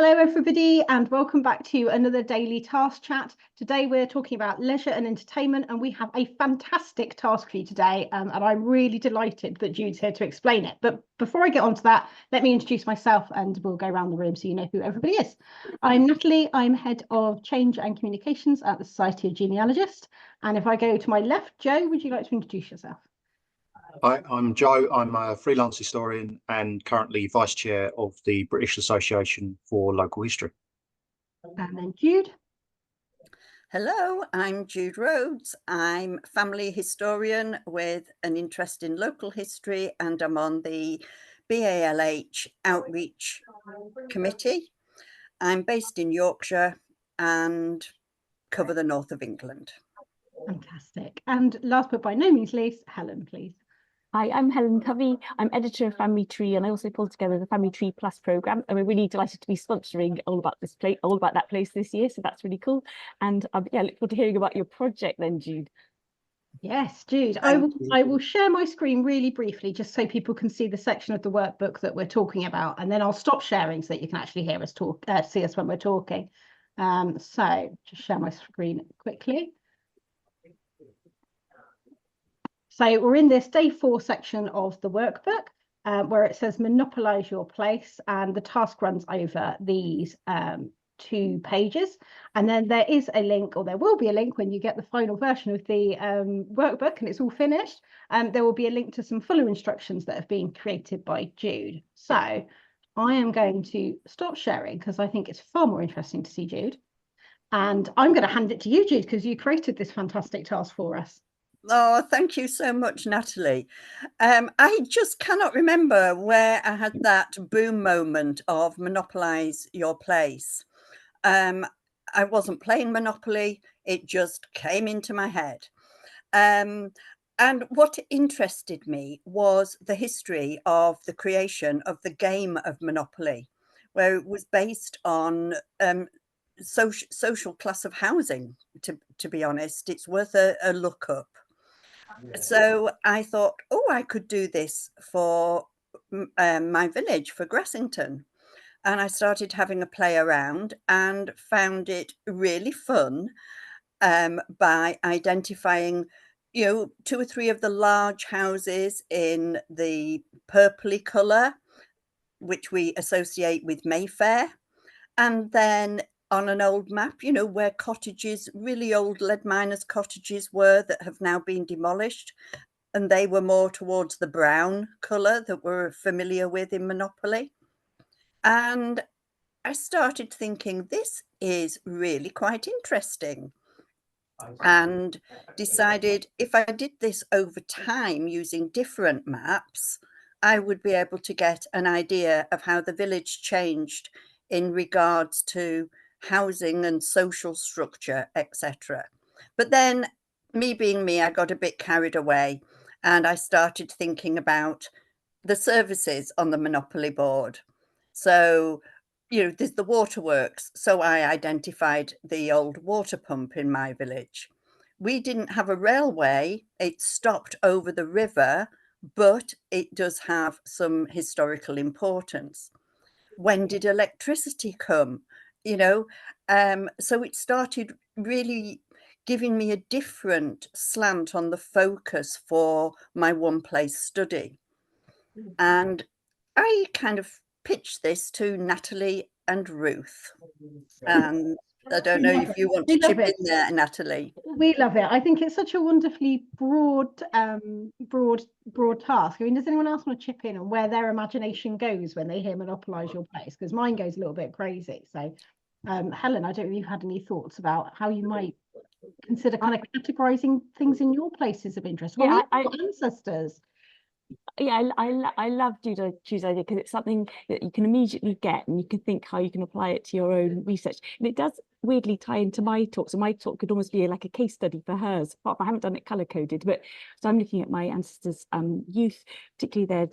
Hello everybody and welcome back to another daily task chat. Today we're talking about leisure and entertainment and we have a fantastic task for you today and I'm really delighted that Jude's here to explain it. But before I get on to that, let me introduce myself and we'll go around the room so you know who everybody is. I'm Natalie, I'm Head of Change and Communications at the Society of Genealogists. And if I go to my left, Joe, would you like to introduce yourself? Hi, I'm Joe. I'm a freelance historian and currently Vice Chair of the British Association for Local History. And then Jude. Hello, I'm Jude Rhodes. I'm family historian with an interest in local history and I'm on the BALH Outreach Committee. I'm based in Yorkshire and cover the north of England. Fantastic. And last but by no means least, Helen, please. Hi, I'm Helen Covey. I'm editor of Family Tree, and I also pulled together the Family Tree Plus programme. And we're really delighted to be sponsoring all about that place this year. So that's really cool. And yeah, I look forward to hearing about your project then, Jude. Yes, Jude. I will share my screen really briefly, just so people can see the section of the workbook that we're talking about, and then I'll stop sharing so that you can actually hear us talk, see us when we're talking. So just share my screen quickly. So we're in this day 4 section of the workbook where it says monopolize your place, and the task runs over these 2 pages. And then there is a link, or there will be a link when you get the final version of the workbook and it's all finished. There will be a link to some fuller instructions that have been created by Jude. So I am going to stop sharing because I think it's far more interesting to see Jude. And I'm going to hand it to you, Jude, because you created this fantastic task for us. Oh, thank you so much, Natalie. I just cannot remember where I had that boom moment of monopolize your place. I wasn't playing Monopoly, it just came into my head. And what interested me was the history of the creation of the game of Monopoly, where it was based on social class of housing, to be honest. It's worth a look up. So I thought, oh, I could do this for my village, for Grassington. And I started having a play around and found it really fun by identifying, 2 or 3 of the large houses in the purpley colour, which we associate with Mayfair. And then on an old map, where cottages, really old lead miners' cottages were that have now been demolished. And they were more towards the brown colour that we're familiar with in Monopoly. And I started thinking, this is really quite interesting. And decided if I did this over time using different maps, I would be able to get an idea of how the village changed in regards to housing and social structure, etc. But then, me being me, I got a bit carried away and I started thinking about the services on the Monopoly board. So, there's the waterworks. So I identified the old water pump in my village. We didn't have a railway. It stopped over the river, but it does have some historical importance. When did electricity come? So it started really giving me a different slant on the focus for my one place study. And I kind of pitched this to Natalie and Ruth. And I don't know if you want to chip in there, Natalie. We love it. I think it's such a wonderfully broad task. I mean, does anyone else want to chip in on where their imagination goes when they hear monopolize your place? Because mine goes a little bit crazy. So, Helen, I don't know if you've had any thoughts about how you might consider kind of categorizing things in your places of interest. Well, yeah, your ancestors. Yeah, I love Jude's idea because it's something that you can immediately get and you can think how you can apply it to your own research. And it does weirdly tie into my talk. So my talk could almost be like a case study for hers. I haven't done it color coded, but so I'm looking at my ancestors' youth, particularly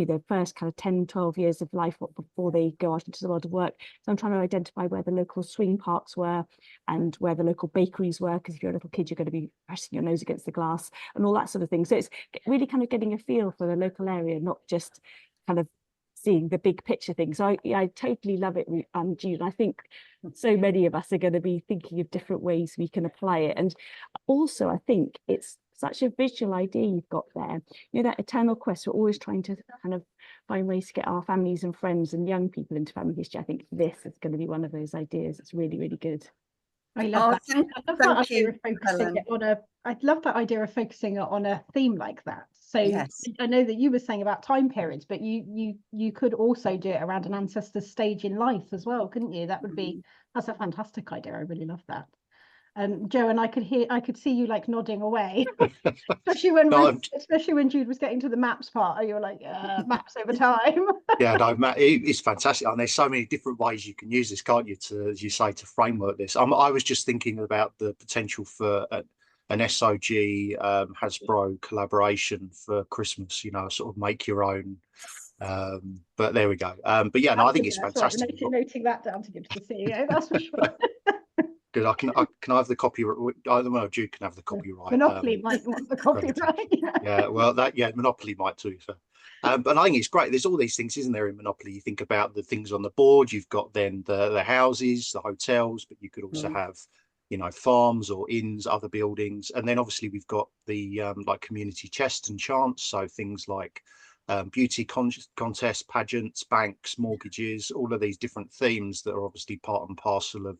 their first kind of 10, 12 years of life before they go out into the world of work. So I'm trying to identify where the local swing parks were and where the local bakeries were, because if you're a little kid, you're going to be pressing your nose against the glass and all that sort of thing. So it's really kind of getting a feel for the local area, not just kind of seeing the big picture thing. So I totally love it, Jude. I think so many of us are going to be thinking of different ways we can apply it. And also, I think it's such a visual idea you've got there. You know, that eternal quest, we're always trying to kind of find ways to get our families and friends and young people into family history. I think this is going to be one of those ideas. It's really, really good. I love that. I love that thank idea you, of focusing it on I love that idea of focusing it on a theme like that. So Yes. I know that you were saying about time periods, but you could also do it around an ancestor's stage in life as well, couldn't you? That would be, that's a fantastic idea. I really love that. Joe, and I could see you like nodding away, especially when No, especially when Jude was getting to the maps part. You were like, maps over time. yeah, no, Matt, it's fantastic, and there's so many different ways you can use this, can't you? To, as you say, to framework this. I was just thinking about the potential for an SOG Hasbro collaboration for Christmas. You know, sort of make your own. But there we go. But yeah, no, I think it's fantastic. Right. Noting that down to give to the CEO. That's for sure. Good. I can have the copyright. Well, Jude can have the copyright. Monopoly might want the copyright. Yeah, well, Monopoly might too. So. But I think it's great. There's all these things, isn't there, in Monopoly? You think about the things on the board. You've got then the houses, the hotels, but you could also have, you know, farms or inns, other buildings, and then obviously we've got the like community chests and chants. So things like beauty contests, pageants, banks, mortgages, all of these different themes that are obviously part and parcel of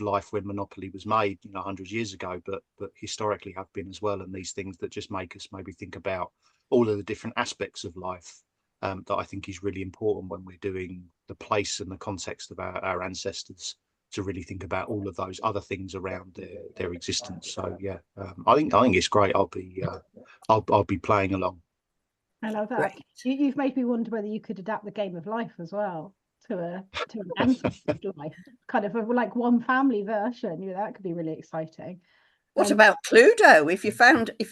life when Monopoly was made, you know, 100 years ago, but historically have been as well. And these things that just make us maybe think about all of the different aspects of life that I think is really important when we're doing the place and the context of our ancestors, to really think about all of those other things around their existence. So yeah, I think it's great. I'll be playing along. I love that. You've made me wonder whether you could adapt the game of life as well to an ancestor's life, kind of like one family version. You know, that could be really exciting. What about Cluedo? If you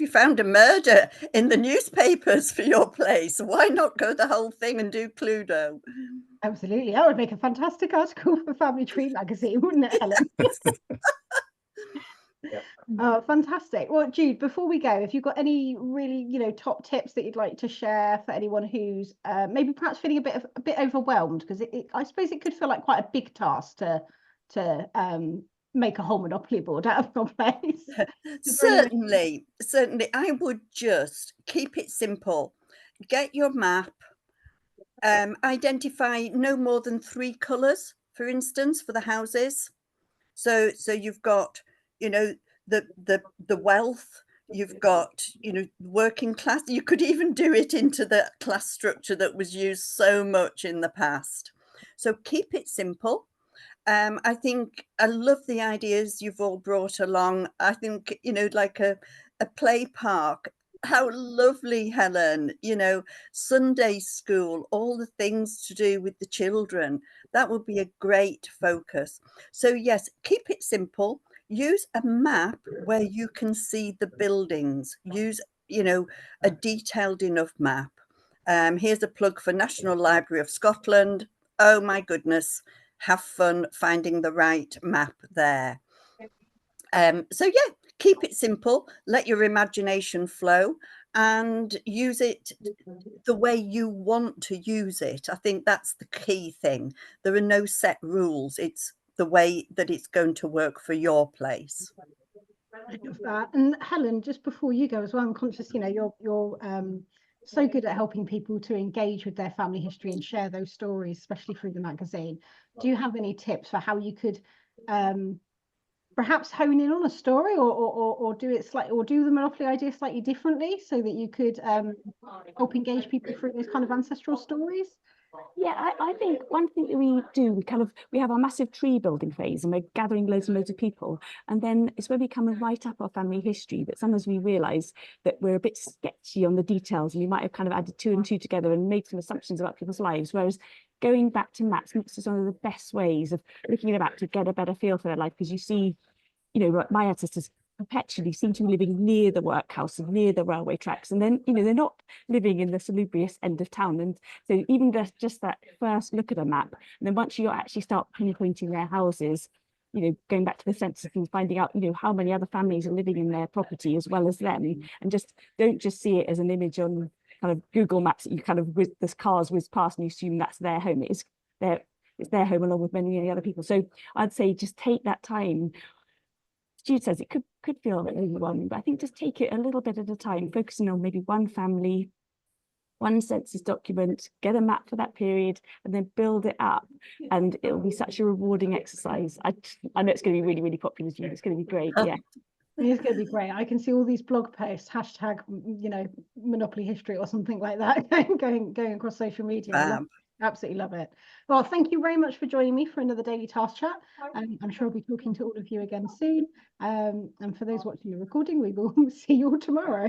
found a murder in the newspapers for your place, why not go the whole thing and do Cluedo? Absolutely, that would make a fantastic article for Family Tree magazine, wouldn't it, Helen? Yeah. Oh, fantastic. Well, Jude, before we go, if you've got any really, you know, top tips that you'd like to share for anyone who's maybe perhaps feeling a bit overwhelmed, because I suppose it could feel like quite a big task to make a whole Monopoly board out of your place. Certainly. I would just keep it simple. Get your map. Identify no more than 3 colours, for instance, for the houses. So you've got, you know, the wealth, you've got, you know, working class. You could even do it into the class structure that was used so much in the past. So keep it simple. I think I love the ideas you've all brought along. I think, you know, like a play park. How lovely, Helen, you know, Sunday school, all the things to do with the children. That would be a great focus. So yes, keep it simple. Use a map where you can see the buildings. Use, you know, a detailed enough map. Here's a plug for National Library of Scotland. Oh my goodness. Have fun finding the right map there. So yeah, keep it simple, let your imagination flow and use it the way you want to use it. I think that's the key thing. There are no set rules. It's the way that it's going to work for your place. I love that. And Helen, just before you go as well, I'm conscious, you know, you're so good at helping people to engage with their family history and share those stories, especially through the magazine. Do you have any tips for how you could perhaps hone in on a story or do it slightly, or do the Monopoly idea slightly differently so that you could help engage people through those kind of ancestral stories? Yeah, I think one thing that we do, we have our massive tree building phase and we're gathering loads and loads of people. And then it's when we come and write up our family history that sometimes we realise that we're a bit sketchy on the details and we might have kind of added 2 and 2 together and made some assumptions about people's lives. Whereas going back to maps is one of the best ways of looking at a map to get a better feel for their life, because you see, you know, my ancestors perpetually seem to be living near the workhouse and near the railway tracks, and then, you know, they're not living in the salubrious end of town. And so even just that first look at a map, and then once you actually start pinpointing their houses, you know, going back to the census and finding out, you know, how many other families are living in their property as well as them, and just don't just see it as an image on kind of Google Maps that you kind of there's cars whiz past and you assume that's their home. It's their home along with many other people. So I'd say just take that time. Jude says it could feel a bit overwhelming, but I think just take it a little bit at a time, focusing on maybe one family, one census document, get a map for that period, and then build it up. And it'll be such a rewarding exercise. I know it's going to be really, really popular, Jude. It's going to be great. Yeah. It's going to be great. I can see all these blog posts, hashtag, Monopoly history or something like that, going across social media. Absolutely love it. Well, thank you very much for joining me for another Daily Task Chat. I'm sure I'll be talking to all of you again soon. And for those watching the recording, we will see you all tomorrow.